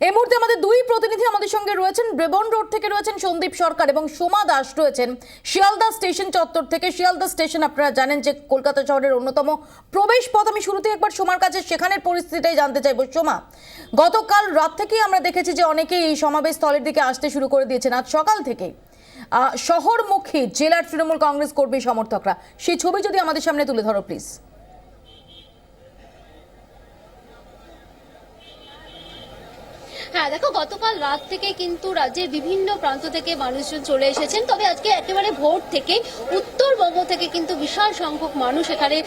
এই মুহূর্তে আমাদের দুই প্রতিনিধি আমাদের সঙ্গে রয়েছেন। ব্রেবন রোড থেকে রয়েছেন সন্দীপ সরকার এবং সোমা দাস রয়েছেন শিয়ালদা স্টেশন চত্বর থেকে। শিয়ালদা স্টেশন আপনারা জানেন যে কলকাতা শহরের অন্যতম প্রবেশ পথ। আমি শুরুতে একবার সোমার কাছে সেখানের পরিস্থিতিটাই জানতে চাইবো। সোমা, গতকাল রাত থেকেই আমরা দেখেছি যে অনেকেই এই সমাবেশ স্থলের দিকে আসতে শুরু করে দিয়েছেন। আজ সকাল থেকে শহরমুখী জেলার তৃণমূল কংগ্রেস কর্মী সমর্থকরা, সেই ছবি যদি আমাদের সামনে তুলে ধরো প্লিজ। হ্যাঁ দেখো, গতকাল রাত থেকে কিন্তু রাজ্যের বিভিন্ন প্রান্ত থেকে মানুষজন চলে এসেছেন। তবে আজকে একেবারে ভোর থেকে উত্তরবঙ্গ থেকে কিন্তু বিশাল সংখ্যক মানুষ এখানে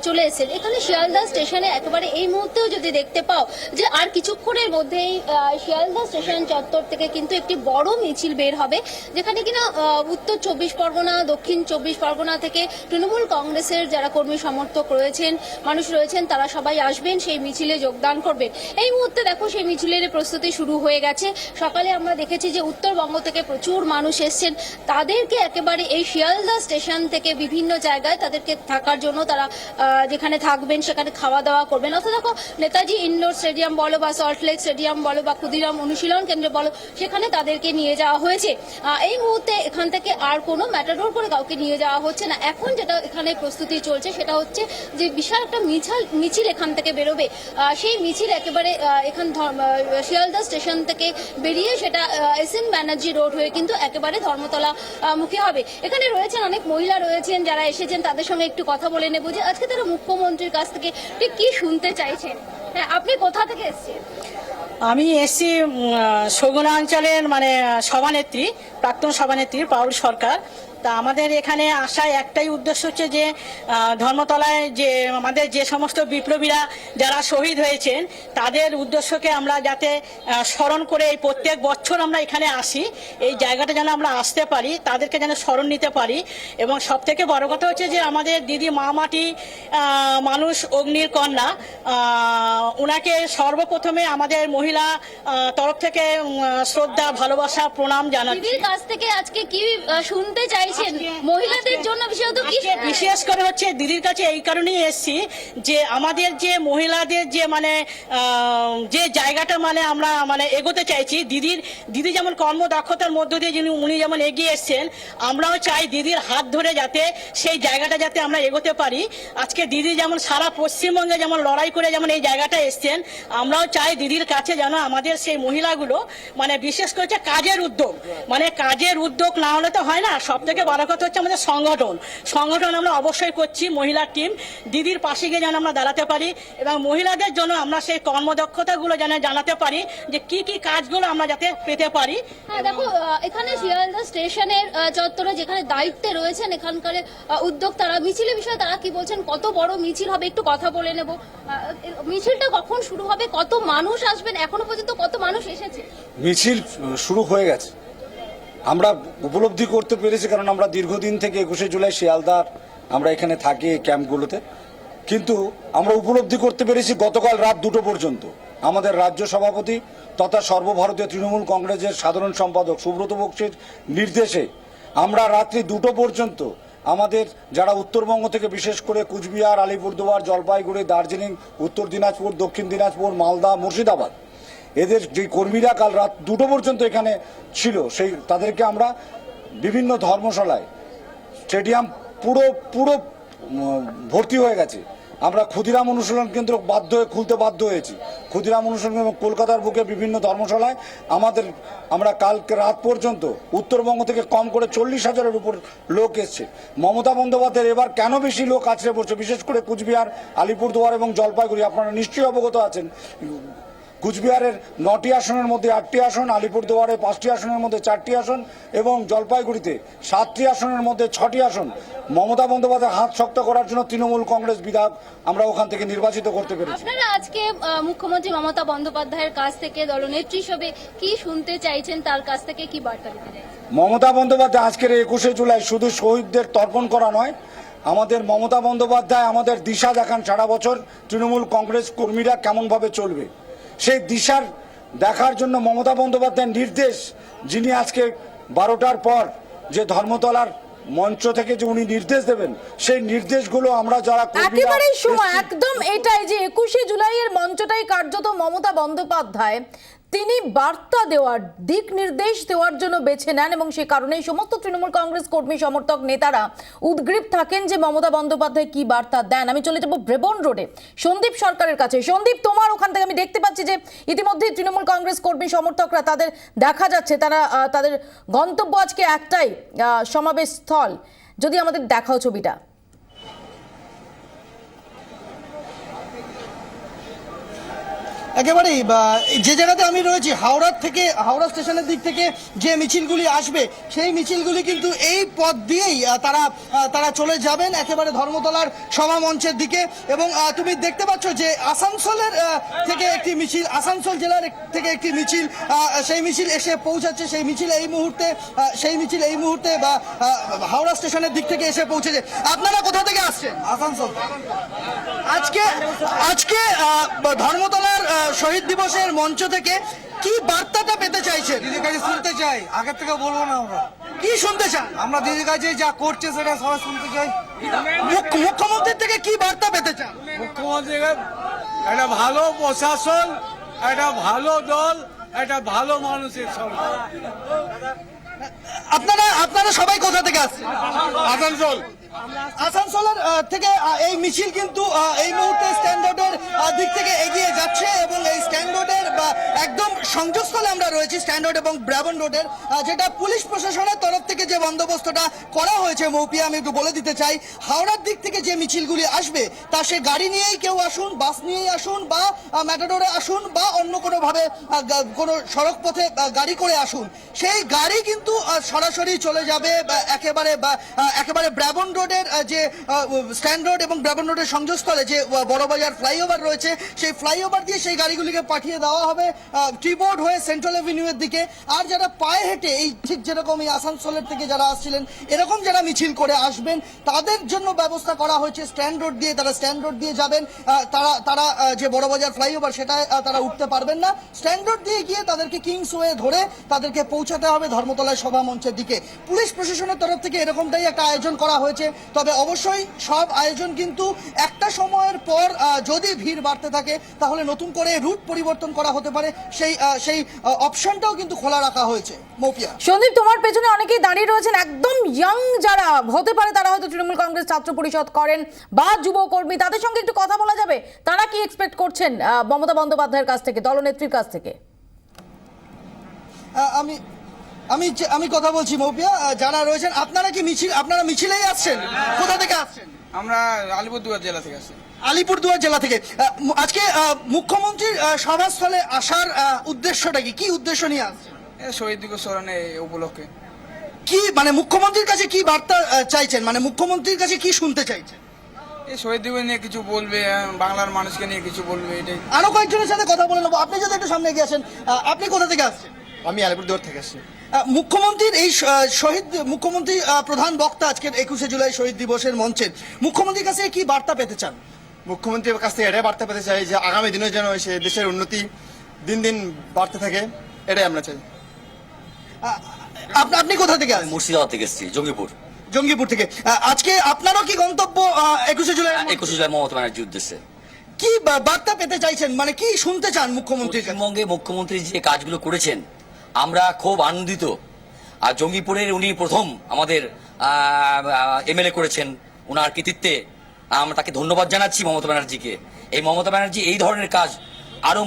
চলে এসেছেন। এখানে শিয়ালদা স্টেশনে একেবারে এই মুহূর্তেও যদি দেখতে পাও যে আর কিছুক্ষণের মধ্যেই শিয়ালদা স্টেশন চত্বর থেকে কিন্তু একটি বড় মিছিল বের হবে, যেখানে কিনা উত্তর 24 পরগনা, দক্ষিণ 24 পরগনা থেকে তৃণমূল কংগ্রেসের যারা কর্মী সমর্থক রয়েছেন, মানুষ রয়েছেন, তারা সবাই আসবেন, সেই মিছিলে যোগদান করবেন। এই মুহূর্তে দেখো সেই মিছিলের প্রস্তুতি শুরু হয়ে গেছে। সকালে আমরা দেখেছি যে উত্তরবঙ্গ থেকে প্রচুর মানুষ এসছেন। তাদেরকে একেবারে এই শিয়ালদা স্টেশন থেকে বিভিন্ন জায়গায় তাদেরকে থাকার জন্য তারা যেখানে থাকবেন সেখানে খাওয়া দাওয়া করবেন। অর্থাৎ দেখো, নেতাজি ইনডোর স্টেডিয়াম বলো বা সল্টলেক স্টেডিয়াম বলো বা ক্ষুদিরাম অনুশীলন কেন্দ্র বলো, সেখানে তাদেরকে নিয়ে যাওয়া হয়েছে। এই মুহূর্তে এখান থেকে আর কোনো ম্যাটাডোর করে কাউকে নিয়ে যাওয়া হচ্ছে না। এখন যেটা এখানে প্রস্তুতি চলছে সেটা হচ্ছে যে বিশাল একটা মিছিল এখান থেকে বেরোবে। সেই মিছিল একেবারে এখান শিয়ালদা স্টেশন থেকে বেরিয়ে সেটা এসএন ব্যানার্জি রোড হয়ে কিন্তু একেবারে ধর্মতলা মুখী হবে। এখানে রয়েছেন অনেক মহিলা রয়েছেন যারা এসেছেন, তাদের সঙ্গে একটু কথা বলে নেব যে আজকে তারা মুখ্যমন্ত্রীর কাছ থেকে ঠিক কি শুনতে চাইছেন। হ্যাঁ, আপনি কোথা থেকে এসেছেন? আমি এসছি সগুনা অঞ্চলের সভানেত্রী, প্রাক্তন সভানেত্রী পাউল সরকার। তা আমাদের এখানে আসার একটাই উদ্দেশ্য হচ্ছে যে ধর্মতলায় যে আমাদের যে সমস্ত বিপ্লবীরা যারা শহীদ হয়েছেন তাদের উদ্দেশ্যকে আমরা যাতে স্মরণ করে এই প্রত্যেক বছর আমরা এখানে আসি, এই জায়গাটা যেন আমরা আসতে পারি, তাদেরকে যেন স্মরণ নিতে পারি। এবং সব থেকে বড় কথা হচ্ছে যে আমাদের দিদি মা মাটি মানুষ অগ্নির কন্যা, ওনাকে সর্বপ্রথমে আমাদের মহিলা তরফ থেকে শ্রদ্ধা, ভালোবাসা, প্রণাম জানাচ্ছি। দিদির কাছ থেকে আজকে কি শুনতে চাইছেন মহিলাদের জন্য? বিশেষ করে হচ্ছে দিদির কাছে এই কারণেই এসেছি যে আমাদের যে মহিলাদের যে যে জায়গাটা আমরা এগোতে চাইছি, দিদি যেমন কর্মদক্ষতার মধ্য দিয়ে উনি যেমন এগিয়ে এসছেন, আমরাও চাই দিদির হাত ধরে যাতে সেই জায়গাটা যাতে আমরা এগোতে পারি। আজকে দিদি যেমন সারা পশ্চিমবঙ্গে যেমন লড়াই করে যেমন এই জায়গাটা এসছেন, আমরাও চাই দিদির কাছে যেন আমাদের সেই মহিলাগুলো বিশেষ করে কাজের উদ্যোগ, কাজের উদ্যোগ না হলে তো হয় না। সব থেকে বড় কথা হচ্ছে আমাদের সংগঠন আমরা অবশ্যই করছি। মহিলা টিম দিদির পাশে গিয়ে যেন আমরা দাঁড়াতে পারি এবং মহিলাদের জন্য আমরা সেই কর্মদক্ষতাগুলো যেন জানাতে পারি যে কি কি কাজগুলো আমরা যাতে পেতে পারি। হ্যাঁ দেখো, এখানে শিয়ালদা স্টেশনের চত্বরে যেখানে দায়িত্বে রয়েছেন এখানকার উদ্যোক্তারা, মিছিলের বিষয়ে তারা কি বলছেন, কত বড় মিছিল হবে একটু কথা বলে নেব। মিছিলটা কখন শুরু হবে, কত মানুষ আসবেন, এখনো পর্যন্ত কত মানুষ এসেছে? মিছিল শুরু হয়ে গেছে, আমরা উপলব্ধি করতে পেরেছি, কারণ আমরা দীর্ঘদিন থেকে 21শে জুলাই শিয়ালদার আমরা এখানে থাকি ক্যাম্পগুলোতে। কিন্তু আমরা উপলব্ধি করতে পেরেছি গতকাল রাত 2টো পর্যন্ত আমাদের রাজ্য সভাপতি তথা সর্বভারতীয় তৃণমূল কংগ্রেসের সাধারণ সম্পাদক সুব্রত বক্সির নির্দেশে আমরা রাত্রি 2টো পর্যন্ত আমাদের যারা উত্তরবঙ্গ থেকে, বিশেষ করে কুচবিহার, আলিপুরদুয়ার, জলপাইগুড়ি, দার্জিলিং, উত্তর দিনাজপুর, দক্ষিণ দিনাজপুর, মালদা, মুর্শিদাবাদ, এদের যে কর্মীরা কাল রাত 2টো পর্যন্ত এখানে ছিল, সেই তাদেরকে আমরা বিভিন্ন ধর্মশালায়, স্টেডিয়াম পুরো ভর্তি হয়ে গেছে। আমরা ক্ষুদিরাম অনুশীলন কেন্দ্র খুলতে বাধ্য হয়েছি। ক্ষুদিরাম অনুশীলন এবং কলকাতার বুকে বিভিন্ন ধর্মশালায় আমরা কালকে রাত পর্যন্ত উত্তরবঙ্গ থেকে কম করে 40,000-এর উপর লোক এসছে। মমতা বন্দ্যোপাধ্যায়ের এবার কেন বেশি লোক আছড়ে পড়ছে, বিশেষ করে কুচবিহার, আলিপুরদুয়ার এবং জলপাইগুড়ি, আপনারা নিশ্চয়ই অবগত আছেন। কুচবিহারের 9টি আসনের মধ্যে 8টি আসন, আলিপুরদুয়ারে 5টি আসনের মধ্যে 4টি আসন এবং জলপাইগুড়িতে 7টি আসনের মধ্যে 6টি আসন মমতা বন্দ্যোপাধ্যায় হাত শক্ত করার জন্য তৃণমূল কংগ্রেস বিধায়ক আমরা ওখান থেকে নির্বাচিত করতে পেরেছি। আপনারা আজকে মুখ্যমন্ত্রী মমতা বন্দ্যোপাধ্যায়ের কাছ থেকে দলনেত্রী হিসেবে কি শুনতে চাইছেন, তার কাছ থেকে কি বার্তা দিতে চাইছেন? মমতা বন্দ্যোপাধ্যায় আজকের 21শে জুলাই শুধু শহীদদের তর্পণ করা নয়, আমাদের মমতা বন্দ্যোপাধ্যায় আমাদের দিশা দেখান সারা বছর তৃণমূল কংগ্রেস কর্মীরা কেমনভাবে চলবে। সেই দিশার দেখার জন্য মমতা বন্দ্যোপাধ্যায়ের নির্দেশ, যিনি আজকে 12টার পর যে ধর্মতলার মঞ্চ থেকে যে উনি নির্দেশ দেবেন, সেই নির্দেশগুলো আমরা যারা একেবারেই সময় একদম এটাই যে 21শে জুলাইয়ের মঞ্চটাই কার্যত মমতা বন্দ্যোপাধ্যায় তিনি বার্তা দেওয়ার, দিক নির্দেশ দেওয়ার জন্য বেছে নেন এবং সে কারণেই সমস্ত তৃণমূল কংগ্রেস কর্মী সমর্থক নেতারা উদ্গ্রীব থাকেন যে মমতা বন্দ্যোপাধ্যায় কি বার্তা দেন। আমি চলে যাব ব্রেবন রোডে সন্দীপ সরকারের কাছে। সন্দীপ, তোমার ওখান থেকে আমি দেখতে পাচ্ছি যে ইতিমধ্যে তৃণমূল কংগ্রেস কর্মী সমর্থকরা তাদের দেখা যাচ্ছে তারা তাদের গন্তব্য আজকে একটাই, সমাবেশ স্থল। যদি আমাদের দেখাও ছবিটা। একেবারেই যে জায়গাতে আমি রয়েছি, হাওড়া স্টেশনের দিক থেকে যে মিছিলগুলি আসবে সেই মিছিলগুলি কিন্তু এই পথ দিয়েই তারা চলে যাবেন একেবারে ধর্মতলার সভা মঞ্চের দিকে। এবং তুমি দেখতে পাচ্ছ যে আসানসোলের থেকে একটি মিছিল, আসানসোল জেলার থেকে একটি মিছিল, সেই মিছিল এসে পৌঁছাচ্ছে। সেই মিছিল এই মুহূর্তে হাওড়া স্টেশনের দিক থেকে এসে পৌঁছেছে। আপনারা কোথা থেকে আসছেন? আসানসোল। আজকে ধর্মতলার শহীদ দিবসের মঞ্চ থেকে কি বার্তাটা পেতে চাইছেন? দিদির কাছে শুনতে চাই, আগের থেকে বলবো না। আমরা কি শুনতে চান? আমরা দিদির কাছে যা করছে সেটা সবাই শুনতে চাই। মুখ্যমন্ত্রীর থেকে কি বার্তা পেতে চান? মুখ্যমন্ত্রীকে একটা ভালো প্রশাসন, একটা ভালো দল, একটা ভালো মানুষের সরকার। আপনারা সবাই কোথা থেকে আসছেন? আসানসোল। আসানসোলের থেকে এই মিছিল কিন্তু এই মুহূর্তে স্ট্যান্ড রোডের দিক থেকে এগিয়ে যাচ্ছে এবং এই স্ট্যান্ড রোডের একদম সংযোগস্থলে আমরা রয়েছি, স্ট্যান্ড রোড এবং ব্রাবন রোডের, যেটা পুলিশ প্রশাসনের তরফ থেকে যে বন্দোবস্তটা করা হয়েছে মৌপিয়া, আমি একটু বলে দিতে চাই। হাওড়ার দিক থেকে যে মিছিলগুলি আসবে তা সে গাড়ি নিয়েই কেউ আসুন, বাস নিয়েই আসুন, বা ম্যাটাডোরে আসুন, বা অন্য কোনোভাবে কোনো সড়ক পথে গাড়ি করে আসুন, সেই গাড়ি কিন্তু সরাসরি চলে যাবে একেবারে ব্রাবন রোডের যে স্ট্যান্ড রোড এবং ব্রাবন রোডের সংযোগস্থলে যে বড়বাজার ফ্লাইওভার রয়েছে, সেই ফ্লাইওভার দিয়ে সেই গাড়িগুলিকে পাঠিয়ে দেওয়া হবে ট্রিবোর্ড হয়ে সেন্ট্রাল এভিনিউ এর দিকে। আর যারা পায়ে হেঁটে এই ঠিক যেরকম এই আসানসোলের থেকে যারা আসছিলেন এরকম যারা মিছিল করে আসবেন তাদের জন্য ব্যবস্থা করা হয়েছে স্ট্যান্ড রোড দিয়ে। তারা স্ট্যান্ড রোড দিয়ে যাবেন, তারা যে বড়বাজার ফ্লাইওভার সেটায় তারা উঠতে পারবেন না। স্ট্যান্ড রোড দিয়ে গিয়ে তাদেরকে কিংসওয়ে ধরে তাদেরকে পৌঁছাতে হবে ধর্মতলায় সভা মঞ্চের দিকে। পুলিশ প্রশাসনের তরফ থেকে এরকমটাই একটা আয়োজন করা হয়েছে। তবে অবশ্যই সব আয়োজন কিন্তু একটা সময়ের পর যদি ভিড় বাড়তে থাকে তাহলে নতুন করে রুট পরিবর্তন করা হতে পারে, সেই অপশনটাও কিন্তু খোলা রাখা হয়েছে। মৌপিয়া। সন্দীপ, তোমার পেছনে অনেকেই দাঁড়িয়ে রয়েছেন, একদম ইয়াং যারা হতে পারে, তারা হয়তো তৃণমূল কংগ্রেস ছাত্র পরিষদ করেন বা যুব কর্মী, তাদের সঙ্গে একটু কথা বলা যাবে? তারা কি এক্সপেক্ট করছেন মমতা বন্দ্যোপাধ্যায়ের কাছ থেকে, দলনেত্রীর কাছ থেকে? আমি কথা বলছি মৌপিয়া, যারা রয়েছেন আপনারা মিছিলেই আসছেন? কোথা থেকে আসছেন? আমরা আলিপুরদুয়ার জেলা থেকে আসছি। আলিপুরদুয়ার জেলা থেকে। আজকে মুখ্যমন্ত্রীর সভাস্থলে আসার উদ্দেশ্যটা কি উদ্দেশ্য নিয়ে আসছেন? শহীদ দিবস স্মরণে উপলক্ষে। কি মুখ্যমন্ত্রীর কাছে কি বার্তা চাইছেন, মুখ্যমন্ত্রীর কাছে কি শুনতে চাইছেন? এই শহীদ দিবস নিয়ে কিছু বলবে, বাংলার মানুষকে নিয়ে কিছু বলবে, এটাই। আরো কয়েকজনের সাথে কথা বলে নেবো। আপনি যদি একটু সামনে এগিয়ে আসেন। আপনি কোথা থেকে আসছেন? আমি আলিপুরদুয়ার থেকে আসছি। মুখ্যমন্ত্রীর এই মুখ্যমন্ত্রী প্রধান বক্তা আজকের 21শে জুলাই শহীদ দিবসের মঞ্চে, মুখ্যমন্ত্রীর কাছে কি বার্তা পেতে চান? মুখ্যমন্ত্রীর কাছ থেকে এটাই বার্তা পেতে চাই যে আগামী দিনে যেন সে দেশের উন্নতি দিন দিন বাড়তে থাকে, এটাই আমরা চাই। আপনি কোথা থেকে আসছেন? মুর্শিদাবাদ থেকে এসেছি, জঙ্গিপুর থেকে। আজকে আপনারও কি গন্তব্য 21শে জুলাই? 21 জুলাই মমতা ব্যানার্জির উদ্দেশ্যে। কি বার্তা পেতে চাইছেন, কি শুনতে চান মুখ্যমন্ত্রীর কাছে? পশ্চিমবঙ্গে মুখ্যমন্ত্রী যে কাজগুলো করেছেন আমরা খুব আনন্দিত। আর জঙ্গিপুরের উনি প্রথম আমাদের এমএলএ করেছেন, ওনার কৃতিত্বে আমরা তাকে ধন্যবাদ জানাচ্ছি মমতা ব্যানার্জিকে। এই মমতা ব্যানার্জি এই ধরনের কাজ আরো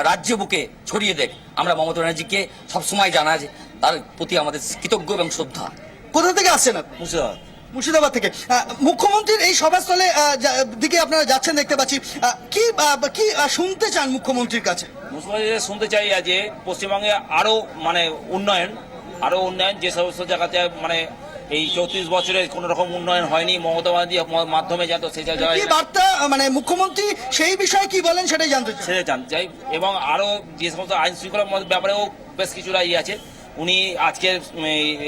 রাজ্য বুকে ছড়িয়ে দেখ, আমরা মমতা ব্যানার্জিকে সবসময় জানাই, তার প্রতি আমাদের কৃতজ্ঞ এবং শ্রদ্ধা। কোথা থেকে আসছেন আপনি? মুর্শিদাবাদ থেকে। মুখ্যমন্ত্রীর এই সভাস্থলে দিকে আপনারা যাচ্ছেন দেখতে পাচ্ছি, কি শুনতে চান মুখ্যমন্ত্রীর কাছে? শুনতে চাই যে পশ্চিমবঙ্গে আরো উন্নয়ন, যে সমস্ত জায়গাতে এই 34 বছরে কোন রকম উন্নয়ন হয়নি, মমতা ব্যানার্জির মাধ্যমে যাতে সেই জায়গায় বার্তা মুখ্যমন্ত্রী সেই বিষয়ে কি বলেন সেটাই জানতে চাই। এবং আরো যে সমস্ত আইন শৃঙ্খলার ব্যাপারেও বেশ কিছুটা আছে, উনি আজকে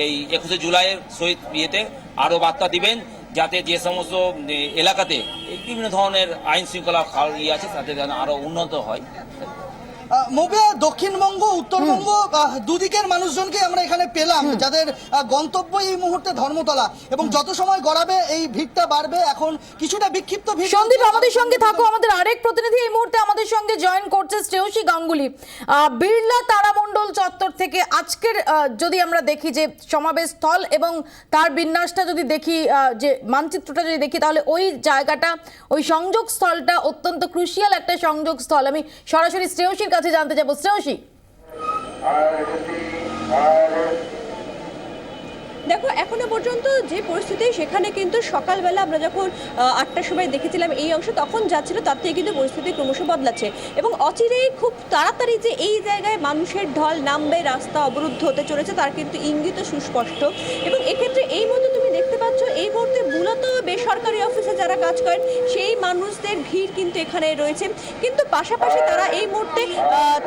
এই 21শে জুলাইয়ের শহীদ ইয়েতে আরো বার্তা দিবেন যাতে যে সমস্ত এলাকাতে বিভিন্ন ধরনের আইন শৃঙ্খলা আছে তাতে যেন আরো উন্নত হয়। মৌপিয়া, দক্ষিণবঙ্গ উত্তরবঙ্গ দুদিকের মানুষজনকে আমরা এখানে পেলাম, যাদের গন্তব্য এই মুহূর্তে ধর্মতলা, এবং যত সময় গড়াবে এই ভিড়টা বাড়বে। এখন কিছুটা বিক্ষিপ্ত ভিড়। সন্দীপ, আমাদের সঙ্গে থাকো। আমাদের আরেক প্রতিনিধি এই মুহূর্তে আমাদের সঙ্গে জয়েন করছে, শ্রেয়সী গাঙ্গুলি, বিড়লা তারামণ্ডল চত্বর থেকে। আজকের যদি আমরা দেখি যে সমাবেশ স্থল এবং তার বিন্যাসটা যদি দেখি, যে মানচিত্রটা যদি দেখি, তাহলে ওই জায়গাটা, ওই সংযোগ স্থলটা অত্যন্ত ক্রুশিয়াল একটা সংযোগ স্থল। আমি সরাসরি শ্রেয়সীর কাছে জানতে যাবো। শ্রেয়সী, দেখো, এখনো পর্যন্ত যে পরিস্থিতি, সেখানে কিন্তু সকালবেলা আমরা যখন 8টার সময় দেখেছিলাম এই অংশ, তখন যাচ্ছিল, তার থেকে কিন্তু পরিস্থিতি ক্রমশ বদলাচ্ছে এবং অচিরেই খুব তাড়াতাড়ি যে এই জায়গায় মানুষের ঢল নামবে, রাস্তা অবরুদ্ধ হতে চলেছে, তার কিন্তু ইঙ্গিত সুস্পষ্ট। এবং এক্ষেত্রে এই মুহূর্তে তুমি দেখতে পাচ্ছ, এই মুহূর্তে মূলত বেসরকারি অফিসে যারা কাজ করেন সেই মানুষদের ভিড় কিন্তু এখানে রয়েছে। কিন্তু পাশাপাশি তারা এই মুহূর্তে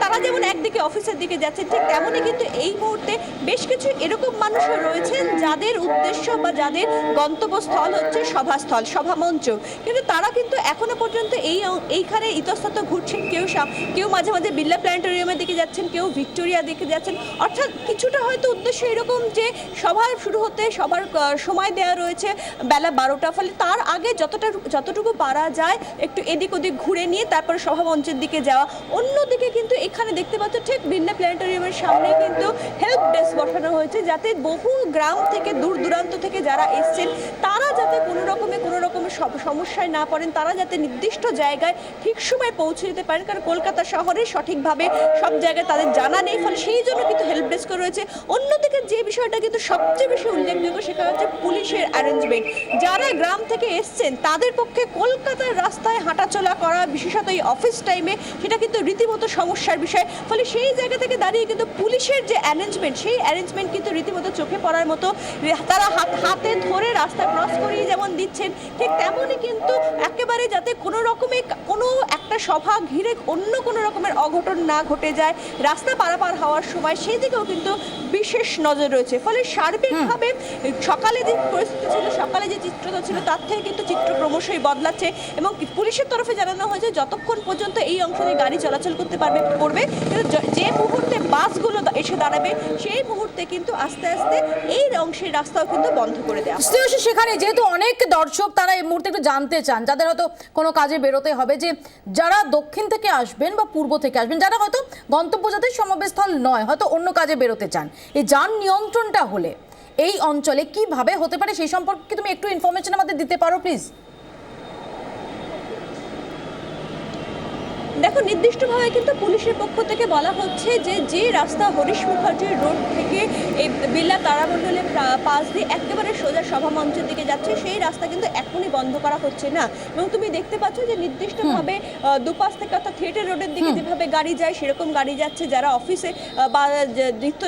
তারা যেমন একদিকে অফিসের দিকে যাচ্ছে, ঠিক তেমনই কিন্তু এই মুহূর্তে বেশ কিছু এরকম মানুষও রয়েছেন যাদের উদ্দেশ্য বা যাদের গন্তব্যস্থল হচ্ছে সভাস্থল, সভামঞ্চ, কিন্তু তারা কিন্তু এখনো পর্যন্ত এইখানে ইতস্তত ঘুরছেন। কেউ মাঝে মাঝে বিড়লা প্ল্যানেটোরিয়ামের দিকে যাচ্ছেন, কেউ ভিক্টোরিয়া দিকে যাচ্ছেন। অর্থাৎ কিছুটা হয়তো উদ্দেশ্য এরকম যে সভা শুরু হতে সবার সময় দেওয়া রয়েছে বেলা 12টা, ফলে তার আগে যতটুকু পারা যায় একটু এদিক ওদিক ঘুরে নিয়ে তারপরে সভামঞ্চের দিকে যাওয়া। অন্যদিকে কিন্তু এখানে দেখতে পাচ্ছ, ঠিক বিড়লা প্ল্যানেটোরিয়ামের সামনে কিন্তু হেল্প ডেস্ক বসানো হয়েছে, যাতে বহু গ্রাম থেকে, দূর দূরান্ত থেকে যারা এসছেন, তারা যাতে কোনো রকমের সমস্যায় না পড়েন, তারা যাতে নির্দিষ্ট জায়গায় ঠিক সময় পৌঁছে যেতে পারেন। কারণ কলকাতা শহরে সঠিকভাবে সব জায়গায় তাদের জানা নেই, ফলে সেই জন্য কিন্তু হেল্প ডেস্ক রয়েছে। অন্যদিকে যে বিষয়টা কিন্তু সবচেয়ে বেশি উল্লেখযোগ্য, সেটা হচ্ছে পুলিশের অ্যারেঞ্জমেন্ট। যারা গ্রাম থেকে এসছেন তাদের পক্ষে কলকাতার রাস্তায় হাঁটাচলা করা, বিশেষত এই অফিস টাইমে, সেটা কিন্তু রীতিমতো সমস্যার বিষয়। ফলে সেই জায়গা থেকে দাঁড়িয়ে কিন্তু পুলিশের যে অ্যারেঞ্জমেন্ট, সেই অ্যারেঞ্জমেন্ট কিন্তু রীতিমতো চোখে পড়ার মতো। তারা হাতে ধরে রাস্তা ক্রস করিয়ে যেমন দিচ্ছেন, ঠিক তেমনই কিন্তু একেবারে যাতে কোনো একটা সভা ঘিরে অন্য কোনো রকমের অঘটন না ঘটে যায় রাস্তা পারাপার হওয়ার সময়, সেই দিকেও কিন্তু বিশেষ নজর রয়েছে। ফলে সার্বিকভাবে সকালে যে পরিস্থিতি ছিল, সকালে যে চিত্রটা ছিল, তার থেকে কিন্তু চিত্র ক্রমশই বদলাচ্ছে। এবং পুলিশের তরফে জানানো হয়েছে যতক্ষণ পর্যন্ত এই অংশ দিয়ে গাড়ি চলাচল করবে, কিন্তু যে মুহূর্তে বাসগুলো এসে দাঁড়াবে, সেই মুহূর্তে কিন্তু আস্তে আস্তে এই অংশের রাস্তাও কিন্তু বন্ধ করে দেওয়া। সেখানে যেহেতু অনেক দর্শক, তারা এই মুহূর্তে একটু জানতে চান, যাদের হয়তো কোনো কাজে বেরোতে হবে, যে যারা দক্ষিণ থেকে আসবেন বা পূর্ব থেকে আসবেন, যারা হয়তো গন্তব্য যাদের সমাবেশস্থল নয়, হয়তো অন্য কাজে বেরোতে চান, এই যান নিয়ন্ত্রণটা হলে এই অঞ্চলে কিভাবে হতে পারে, সেই সম্পর্কে কি তুমি একটু ইনফরমেশন আমাদের দিতে পারো প্লিজ? দেখো, নির্দিষ্টভাবে কিন্তু পুলিশের পক্ষ থেকে বলা হচ্ছে যে রাস্তা হরিশ মুখার্জি রোড থেকে এই বিড়লা তারামণ্ডলের পাশ দিয়ে একেবারে সোজা সভামঞ্চের দিকে যাচ্ছে, সেই রাস্তা কিন্তু এখনই বন্ধ করা হচ্ছে না। এবং তুমি দেখতে পাচ্ছ যে নির্দিষ্টভাবে দুপাশ থেকে, অর্থাৎ থিয়েটার রোডের দিকে যেভাবে গাড়ি যায় সেরকম গাড়ি যাচ্ছে, যারা অফিসে বা নিত্য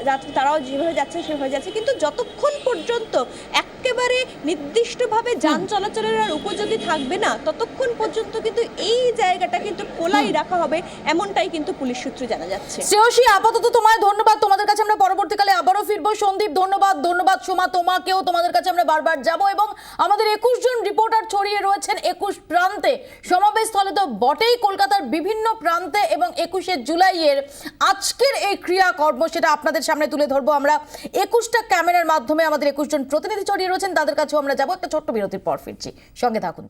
যাত্রী তারাও যেভাবে যাচ্ছে সেভাবে যাচ্ছে। কিন্তু যতক্ষণ পর্যন্ত একেবারে নির্দিষ্টভাবে যান চলাচলের আর উপযোগী থাকবে না, ততক্ষণ পর্যন্ত কিন্তু এই জায়গাটা কিন্তু খোলাই রাখা হবে, এমনটাই কিন্তু পুলিশ সূত্রে জানা যাচ্ছে। শ্রেয়সী, আপাতত তোমায় ধন্যবাদ। তোমাদের কাছে আমরা পরবর্তীকালে আবারও ফিরবো। সন্দীপ, ধন্যবাদ। সোমা, তোমাকেও তোমাদের কাছে আমরা বারবার যাব। এবং আমাদের 21 জন রিপোর্টার ছড়িয়ে রয়েছেন 21 প্রান্তে, সমাবেশ স্থলে তো বটেই, কলকাতার বিভিন্ন প্রান্তে। এবং 21শে জুলাইয়ের আজকের এই ক্রিয়াকর্ম, সেটা আপনাদের সামনে তুলে ধরবো আমরা 21টা ক্যামেরার মাধ্যমে। আমাদের 21 জন প্রতিনিধি ছড়িয়ে রয়েছেন, তাদের কাছেও আমরা যাবো। একটা ছোট্ট বিরতির পর ফিরছি, সঙ্গে থাকুন।